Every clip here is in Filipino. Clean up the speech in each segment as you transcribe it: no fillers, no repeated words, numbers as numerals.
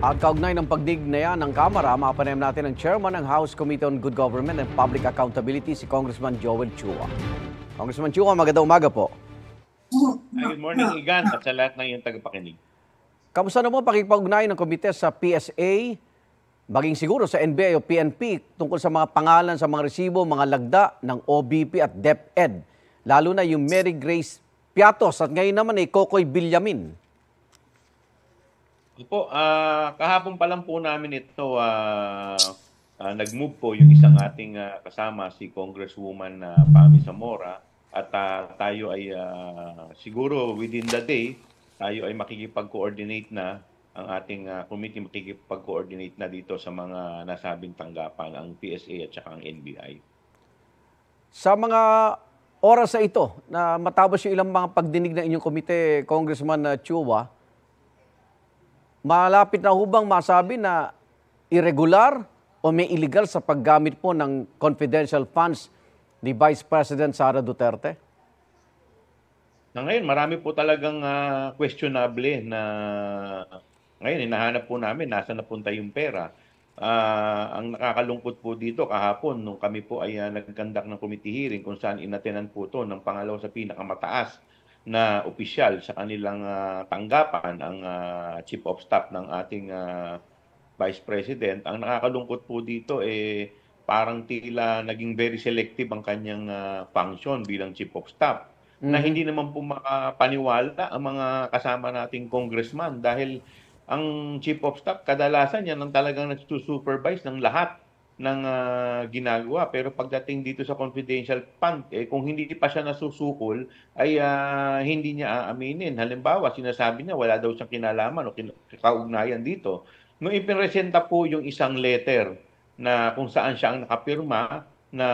At kaugnay ng pagdignayan ng Kamara, mapanayam natin ang Chairman ng House Committee on Good Government and Public Accountability, si Congressman Joel Chua. Congressman Chua, magandang umaga po. Good morning, Igan, at sa lahat ng iyong tagapakinig. Kamusta naman pakipag-ugnayan ng komite sa PSA, maging siguro sa NBI o PNP, tungkol sa mga pangalan sa mga resibo, mga lagda ng OBP at DepEd, lalo na yung Mary Grace Piatos at ngayon naman ay Kokoy Villamin. Po, kahapon pa lang po namin ito, nag-move po yung isang ating kasama, si Congresswoman Pami Zamora, at tayo ay siguro within the day, tayo ay makikipag-coordinate na, ang ating committee makikipag-coordinate na dito sa mga nasabing tanggapan, ang PSA at saka ang NBI. Sa mga oras sa ito, na matapos yung ilang mga pagdinig ng inyong komite, Congressman Chua, malapit na hubang masabi na irregular o may illegal sa paggamit po ng confidential funds ni Vice President Sara Duterte? Na ngayon, marami po talagang questionable na ngayon, hinahanap po namin nasa napunta yung pera. Ang nakakalungkot po dito kahapon, nung kami po ay nag-conduct ng committee hearing kung saan inatenan po ito ng pangalawa sa pinakamataas na opisyal sa kanilang tanggapan, ang Chief of Staff ng ating Vice President. Ang nakakalungkot po dito parang tila naging very selective ang kanyang function bilang Chief of Staff. Na hindi naman po makapaniwala ang mga kasama nating congressman dahil ang Chief of Staff kadalasan yan ang talagang nagsusupervise ng lahat ng ginagawa, pero pagdating dito sa confidential fund, kung hindi pa siya nasusukol, ay hindi niya aaminin. Halimbawa, sinasabi niya wala daw siyang kinalaman o kaugnayan dito. Nung ipinresenta po yung isang letter na kung saan siya ang nakapirma na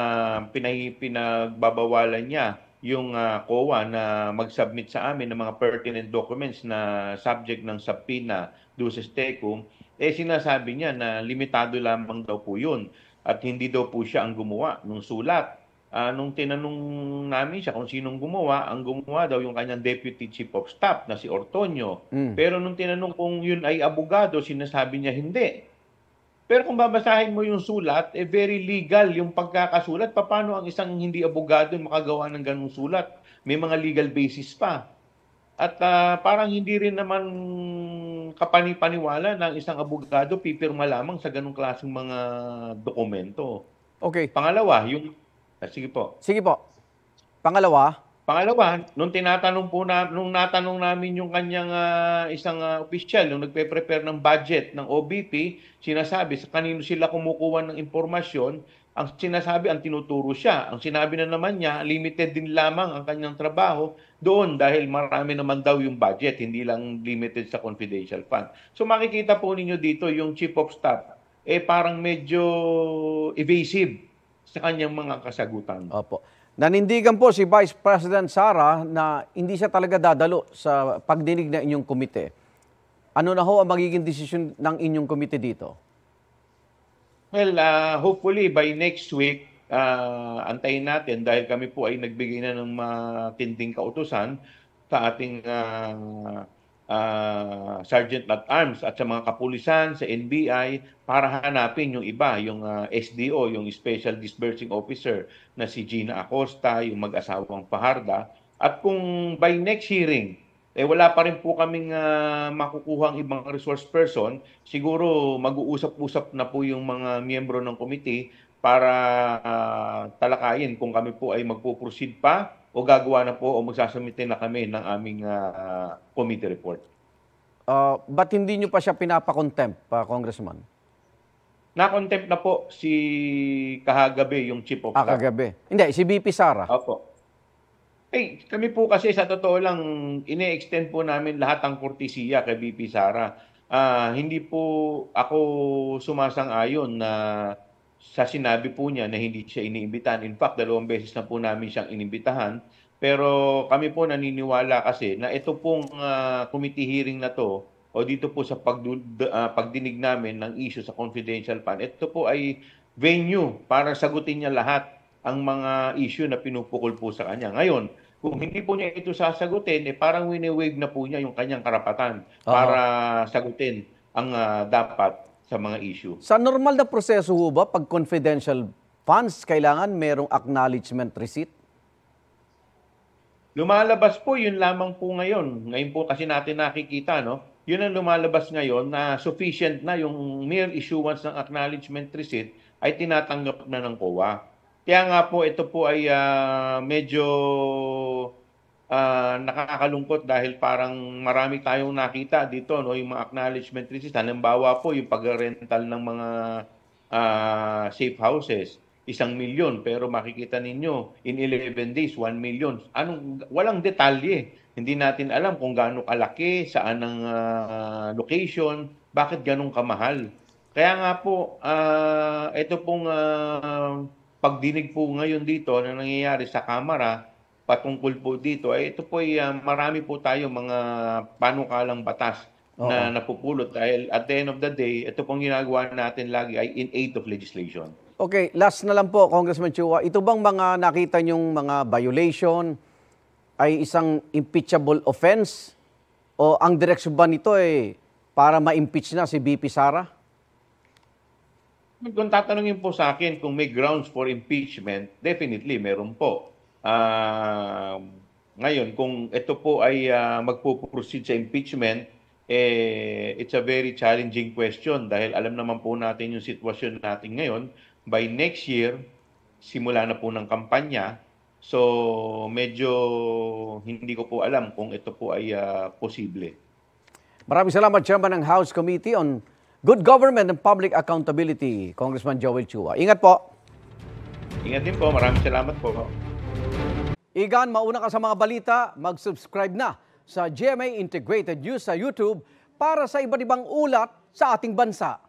pinagbabawalan niya yung COA na mag-submit sa amin ng mga pertinent documents na subject ng subpoena duces tecum, sinasabi niya na limitado lamang daw po yun at hindi daw po siya ang gumawa ng sulat. Nung tinanong namin siya kung sinong gumawa, ang gumawa daw yung kanyang Deputy Chief of Staff na si Ortonio. Pero nung tinanong kung yun ay abogado, sinasabi niya hindi. Pero kung babasahin mo yung sulat, very legal yung pagkakasulat. Paano ang isang hindi abogado makagawa ng ganung sulat? May mga legal basis pa. At parang hindi rin naman kapani-paniwala ng isang abogado pipirma lamang sa ganung klaseng mga dokumento. Okay. Pangalawa, yung... sige po. Sige po. Pangalawa, nung natanong namin yung kanyang isang opisyal, nung nagpe-prepare ng budget ng OBP, sinasabi sa kanino sila kumukuha ng impormasyon, ang sinasabi, ang tinuturo siya. Ang sinabi na naman niya, limited din lamang ang kanyang trabaho doon dahil marami naman daw yung budget, hindi lang limited sa confidential fund. So makikita po ninyo dito yung Chief of Staff, parang medyo evasive sa kanyang mga kasagutan. opo. Nanindigan po si Vice President Sara na hindi siya talaga dadalo sa pagdinig ng inyong komite. Ano na ho ang magiging desisyon ng inyong komite dito? Well, hopefully by next week, antayin natin dahil kami po ay nagbigay na ng matinding kautusan sa ating Sergeant at Arms at sa mga kapulisan, sa NBI, para hanapin yung iba, yung SDO, yung Special Disbursing Officer na si Gina Acosta, yung mag-asawang Paharda. At kung by next hearing, wala pa rin po kaming makukuhang ibang resource person, siguro mag-uusap-usap na po yung mga miyembro ng committee para talakayin kung kami po ay magpo-proceed pa o gagawa na po o magsasamitin na kami ng aming committee report. Ba't hindi nyo pa siya pinapakontempt, Congressman? Na-contempt na po si kahagabi yung Chief of Staff. Kagabi. Hindi, si VP Sara. Opo. Kami po kasi sa totoo lang, ine-extend po namin lahat ng kortesiya kay VP Sara. Hindi po ako sumasang-ayon na sa sinabi po niya na hindi siya iniimbitahan. In fact, 2 beses na po namin siyang inimbitahan. Pero kami po naniniwala kasi na ito pong committee hearing na to o dito po sa pagdinig namin ng issue sa confidential fund, ito po ay venue para sagutin niya lahat ang mga issue na pinupukol po sa kanya. Ngayon, kung hindi po niya ito sasagutin, parang wini-waive na po niya yung kanyang karapatan para sagutin ang dapat sa mga issue. Sa normal na proseso ho ba, pag confidential funds, kailangan merong acknowledgement receipt? Lumalabas po, yun lamang po ngayon. Ngayon po kasi natin nakikita, no? Yun ang lumalabas ngayon na sufficient na yung mere issuance ng acknowledgement receipt ay tinatanggap na ng COA. Kaya nga po, ito po ay medyo nakakalungkot dahil parang marami tayong nakita dito, no? Yung mga acknowledgement receipt. Halimbawa po, yung pag-rental ng mga safe houses. 1,000,000 pero makikita ninyo in 11 days 1,000,000. Walang detalye. Hindi natin alam kung gaano kalaki, saan ang location, bakit ganun kamahal. Kaya nga po ito pong pagdinig po ngayon dito na nangyayari sa Kamara patungkol po dito ay ito po ay marami po tayo mga panukalang batas na napupulot dahil at the end of the day ito pong ginagawa natin lagi ay in aid of legislation. Okay, last na lang po, Congressman Chua. Ito bang mga nakita nyong mga violation ay isang impeachable offense? O ang direksyon ba nito ay para ma-impeach na si VP Sara? Kung tatanungin po sa akin kung may grounds for impeachment, definitely meron po. Ngayon, kung ito po ay magpo-proceed sa impeachment, it's a very challenging question dahil alam naman po natin yung sitwasyon natin ngayon. By next year, simula na po ng kampanya. So, medyo hindi ko po alam kung ito po ay posible. Maraming salamat, Chairman ng House Committee on Good Government and Public Accountability, Congressman Joel Chua. Ingat po. Ingat din po. Maraming salamat po. Igan, mauna ka sa mga balita, mag-subscribe na sa GMA Integrated News sa YouTube para sa iba't ibang ulat sa ating bansa.